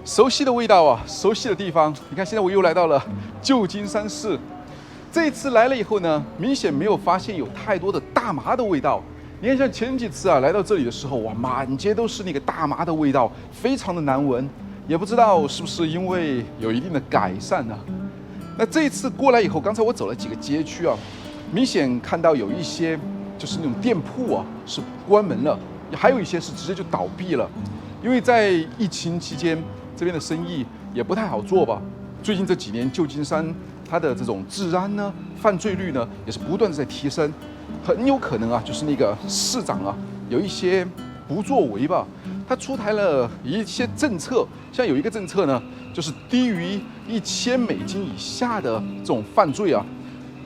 熟悉的味道啊，熟悉的地方。你看，现在我又来到了旧金山市。这一次来了以后呢，明显没有发现有太多的大麻的味道。你看，像前几次啊来到这里的时候，哇，满街都是那个大麻的味道，非常的难闻。也不知道是不是因为有一定的改善呢？那这一次过来以后，刚才我走了几个街区啊，明显看到有一些就是那种店铺啊是关门了，还有一些是直接就倒闭了。因为在疫情期间，这边的生意也不太好做吧。最近这几年，旧金山它的这种治安呢、犯罪率呢，也是不断的在提升，很有可能啊，就是那个市长啊有一些不作为吧。他出台了一些政策，像有一个政策呢，就是低于$1000以下的这种犯罪啊，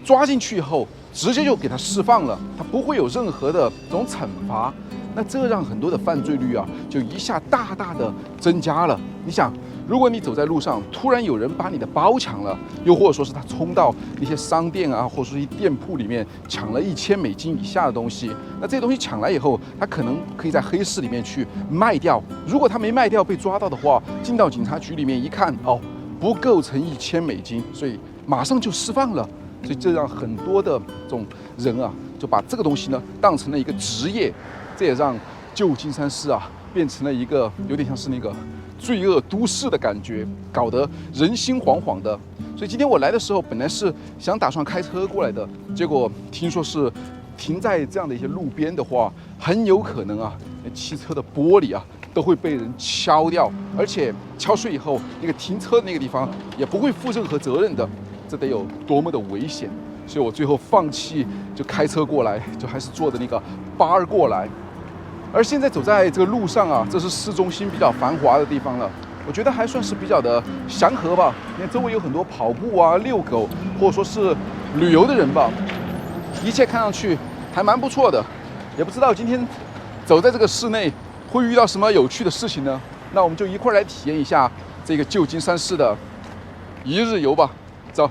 抓进去以后直接就给他释放了，他不会有任何的这种惩罚。那这让很多的犯罪率啊，就一下大大的增加了。你想，如果你走在路上，突然有人把你的包抢了，又或者说是他冲到一些商店啊，或者说一些店铺里面抢了$1000以下的东西，那这些东西抢来以后，他可能可以在黑市里面去卖掉。如果他没卖掉被抓到的话，进到警察局里面一看，哦，不构成$1000，所以马上就释放了。所以这让很多的这种人啊，就把这个东西呢当成了一个职业。这也让旧金山市啊变成了一个有点像是那个罪恶都市的感觉，搞得人心惶惶的。所以今天我来的时候，本来是想打算开车过来的，结果听说是停在这样的一些路边的话，很有可能啊，汽车的玻璃啊都会被人敲掉，而且敲碎以后，那个停车的那个地方也不会负任何责任的，这得有多么的危险！所以我最后放弃就开车过来，就还是坐的那个8过来。而现在走在这个路上啊，这是市中心比较繁华的地方了，我觉得还算是比较的祥和吧。你看周围有很多跑步啊、遛狗，或者说是旅游的人吧，一切看上去还蛮不错的。也不知道今天走在这个市内会遇到什么有趣的事情呢？那我们就一块来体验一下这个旧金山市的一日游吧。走。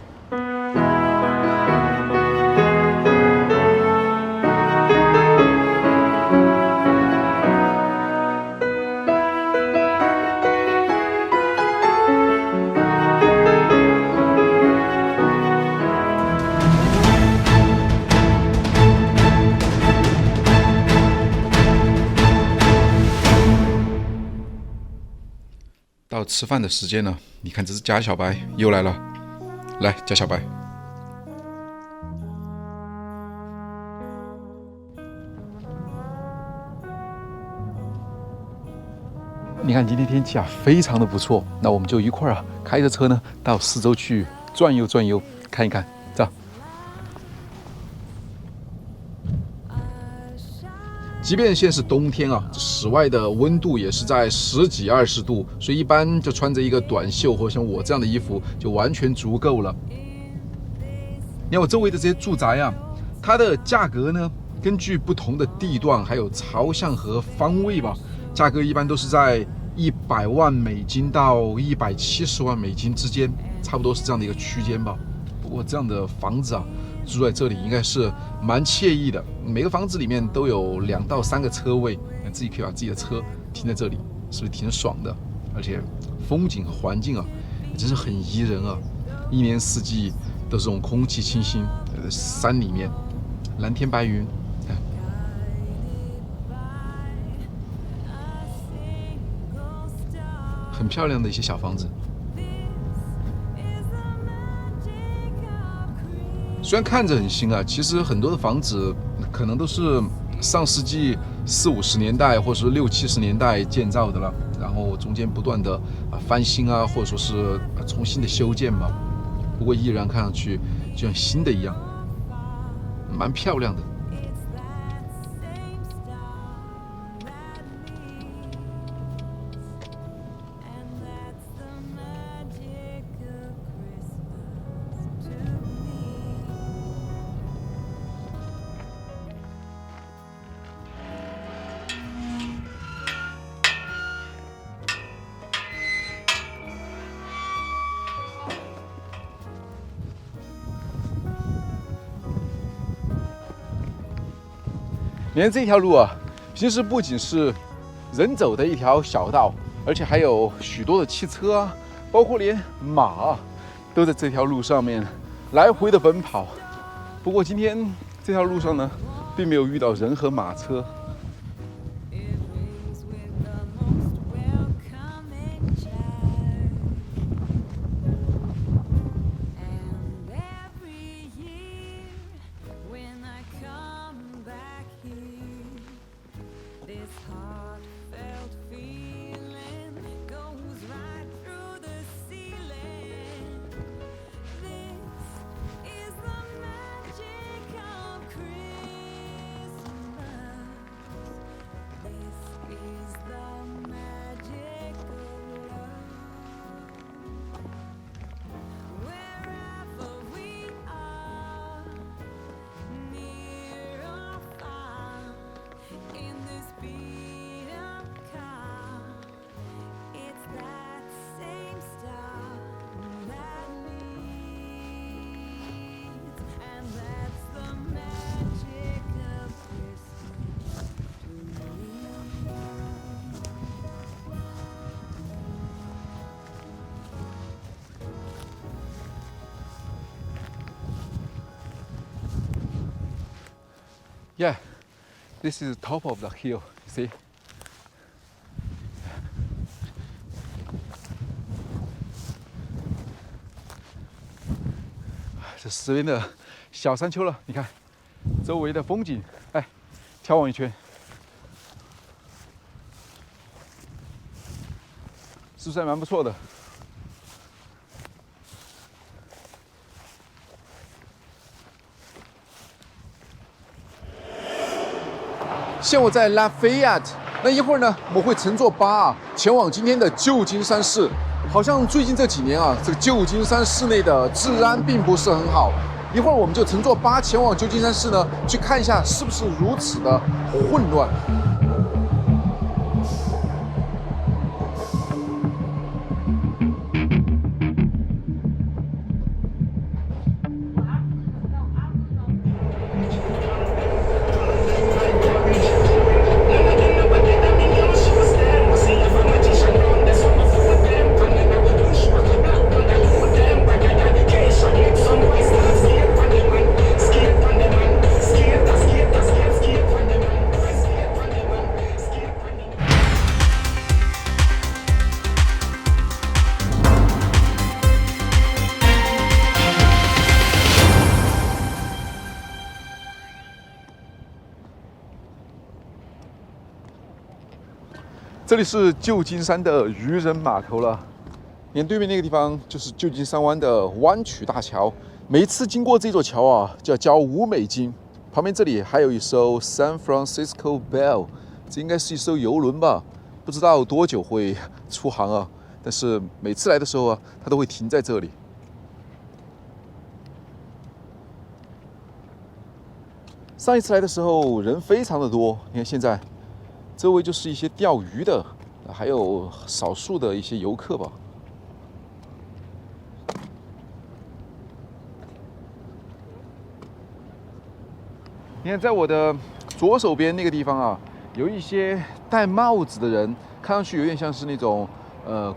到吃饭的时间了，你看这是贾小白又来了，来贾小白。你看今天天气啊非常的不错，那我们就一块啊开着车呢到四周去转悠转悠，看一看，走。即便现在是冬天啊，室外的温度也是在10几20度，所以一般就穿着一个短袖或像我这样的衣服就完全足够了。你看我周围的这些住宅啊，它的价格呢，根据不同的地段还有朝向和方位吧，价格一般都是在$100万到$170万之间，差不多是这样的一个区间吧。不过这样的房子啊，住在这里应该是蛮惬意的，每个房子里面都有2到3个车位，自己可以把自己的车停在这里，是不是挺爽的？而且风景和环境啊，真是很宜人啊，一年四季都是这种空气清新，山里面蓝天白云，很漂亮的一些小房子。虽然看着很新啊，其实很多的房子可能都是上世纪40、50年代或者是60、70年代建造的了，然后中间不断的翻新啊，或者说是重新的修建吧。不过依然看上去就像新的一样，蛮漂亮的。你看这条路啊，平时不仅是人走的一条小道，而且还有许多的汽车啊，包括连马啊，都在这条路上面来回的奔跑。不过今天这条路上呢，并没有遇到人和马车。Yeah, this is the top of the hill. See? 这石边的小山丘了，你看周围的风景，哎，眺望一圈，是不是还蛮不错的？现我在拉菲亚特，那一会儿呢，我们会乘坐巴前往今天的旧金山市。好像最近这几年啊，这个旧金山市内的治安并不是很好。一会儿我们就乘坐巴前往旧金山市呢，去看一下是不是如此的混乱。这里是旧金山的渔人码头了，眼对面那个地方就是旧金山湾的湾曲大桥。每次经过这座桥啊，就要交$5。旁边这里还有一艘 San Francisco Belle， 这应该是一艘游轮吧？不知道多久会出航啊。但是每次来的时候啊，它都会停在这里。上一次来的时候人非常的多，你看现在。周围就是一些钓鱼的，还有少数的一些游客吧。你看，在我的左手边那个地方啊，有一些戴帽子的人，看上去有点像是那种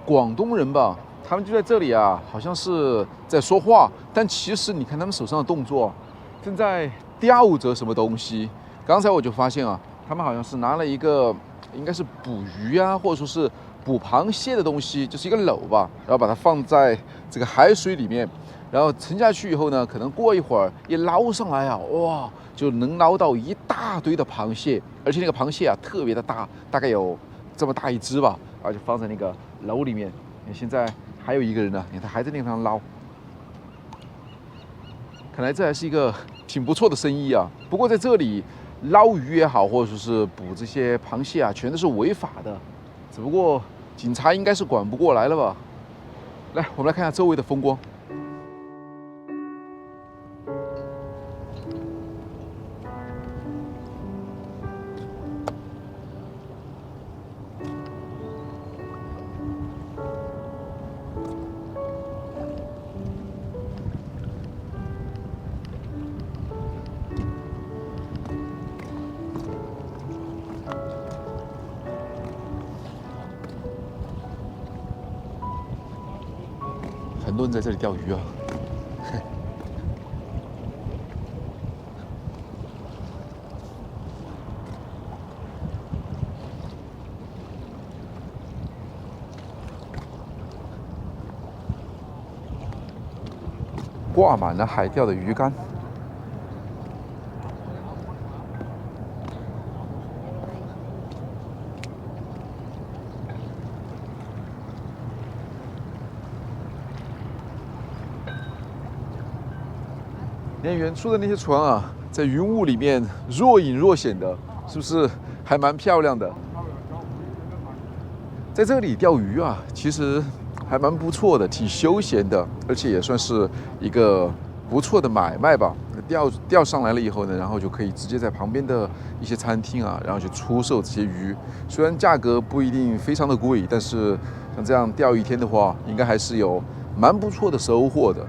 广东人吧。他们就在这里啊，好像是在说话，但其实你看他们手上的动作，正在钓着什么东西。刚才我就发现啊。他们好像是拿了一个，应该是捕鱼啊，或者说是捕螃蟹的东西，就是一个篓吧，然后把它放在这个海水里面，然后沉下去以后呢，可能过一会儿一捞上来啊，哇，就能捞到一大堆的螃蟹，而且那个螃蟹啊特别的大，大概有这么大一只吧，然后就放在那个篓里面。现在还有一个人呢，你看他还在那个地方捞，看来这还是一个挺不错的生意啊。不过在这里。捞鱼也好，或者说是捕这些螃蟹啊，全都是违法的。只不过警察应该是管不过来了吧？来，我们来看一下周围的风光。很多人在这里钓鱼啊。挂满了海钓的鱼竿。你看远处的那些船啊，在云雾里面若隐若现的，是不是还蛮漂亮的？在这里钓鱼啊，其实还蛮不错的，挺休闲的，而且也算是一个不错的买卖吧。钓上来了以后呢，然后就可以直接在旁边的一些餐厅啊，然后去出售这些鱼。虽然价格不一定非常的贵，但是像这样钓一天的话，应该还是有蛮不错的收获的。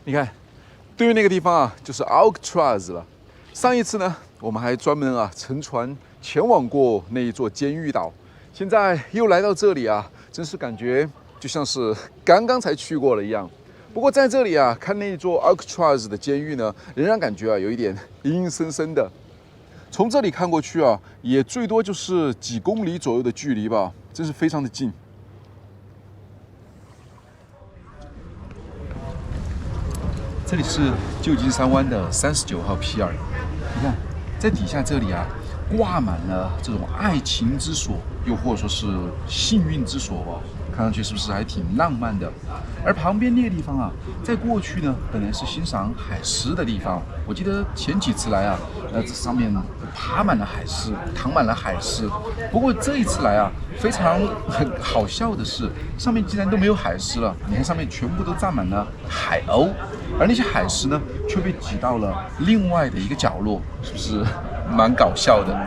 你看，对面那个地方啊，就是 Alcatraz 了。上一次呢，我们还专门乘船前往过那一座监狱岛，现在又来到这里啊，真是感觉就像是刚刚才去过了一样。不过在这里啊，看那一座 Alcatraz 的监狱呢，仍然感觉有一点阴森森的。从这里看过去啊，也最多就是几公里左右的距离吧，真是非常的近。这里是旧金山湾的39号 Pier， 你看，在底下这里啊，挂满了这种爱情之所，又或者说是幸运之所吧，看上去是不是还挺浪漫的？而旁边那个地方啊，在过去呢，本来是欣赏海狮的地方。我记得前几次来啊，这上面爬满了海狮，躺满了海狮。不过这一次来啊，非常好笑的是，上面竟然都没有海狮了。你看上面全部都站满了海鸥，而那些海狮呢，却被挤到了另外的一个角落，是不是蛮搞笑的？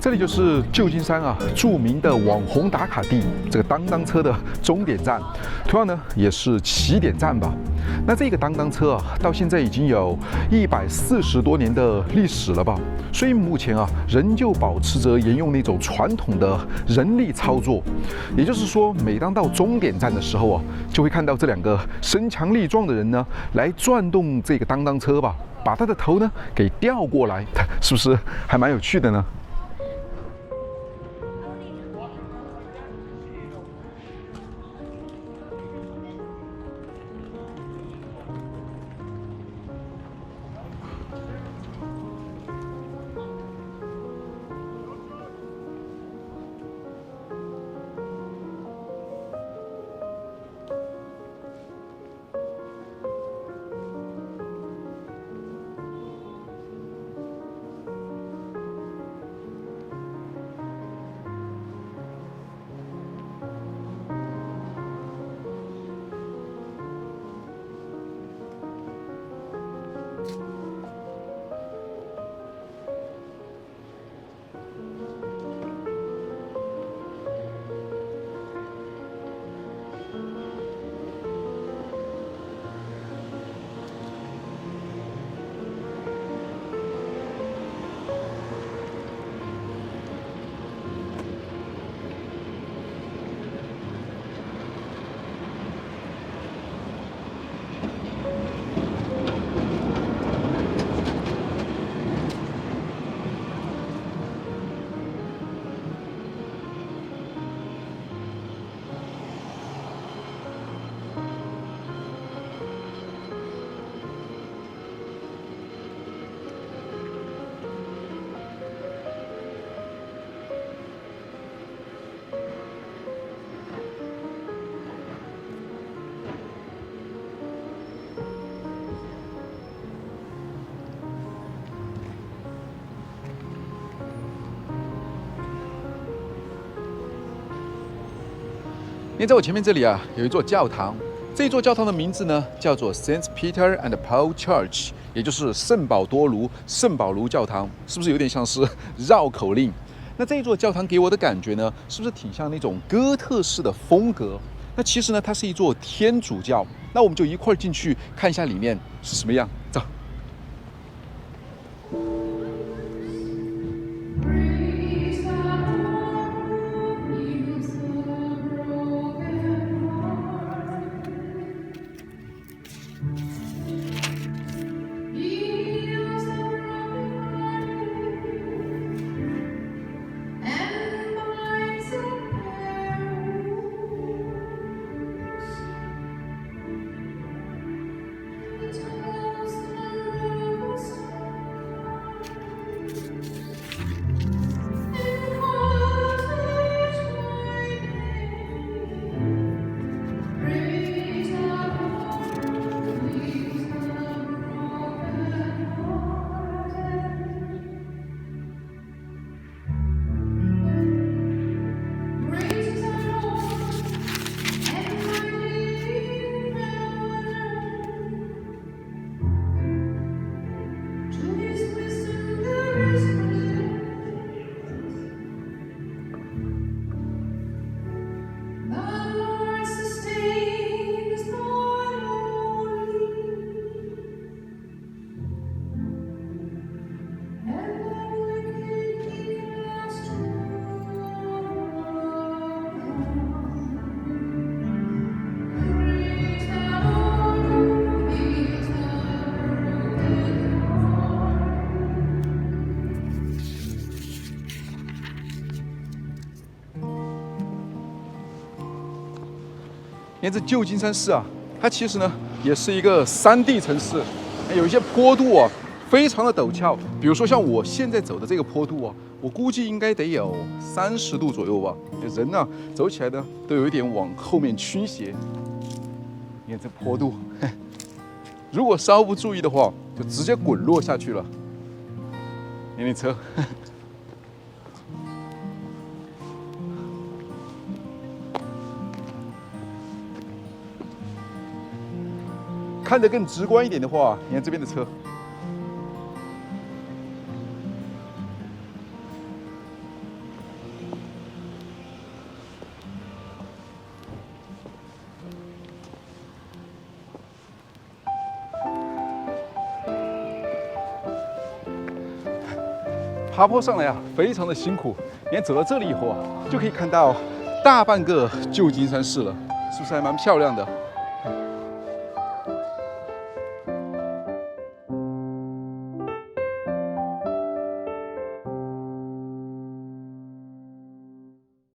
这里就是旧金山啊著名的网红打卡地，这个当当车的终点站，同样呢也是起点站吧。那这个当当车啊，到现在已经有140多年的历史了吧，所以目前啊仍旧保持着沿用那种传统的人力操作。也就是说，每当到终点站的时候啊，就会看到这2个身强力壮的人呢来转动这个当当车吧，把他的头呢给调过来，是不是还蛮有趣的呢？因为在我前面这里啊，有一座教堂。这座教堂的名字呢，叫做 Saint Peter and Paul Church， 也就是圣保多卢圣保卢教堂，是不是有点像是绕口令？那这座教堂给我的感觉呢，是不是挺像那种哥特式的风格？那其实呢，它是一座天主教。那我们就一块儿进去看一下里面是什么样。走。因为这旧金山市啊，它其实呢也是一个山地城市，有一些坡度啊非常的陡峭。比如说像我现在走的这个坡度啊，我估计应该得有30度左右吧。人呢走起来呢都有一点往后面倾斜。你看这坡度，如果稍不注意的话，就直接滚落下去了。你看那车。看得更直观一点的话，你看这边的车，爬坡上来啊，非常的辛苦。你看走到这里以后啊，就可以看到大半个旧金山市了，是不是还蛮漂亮的？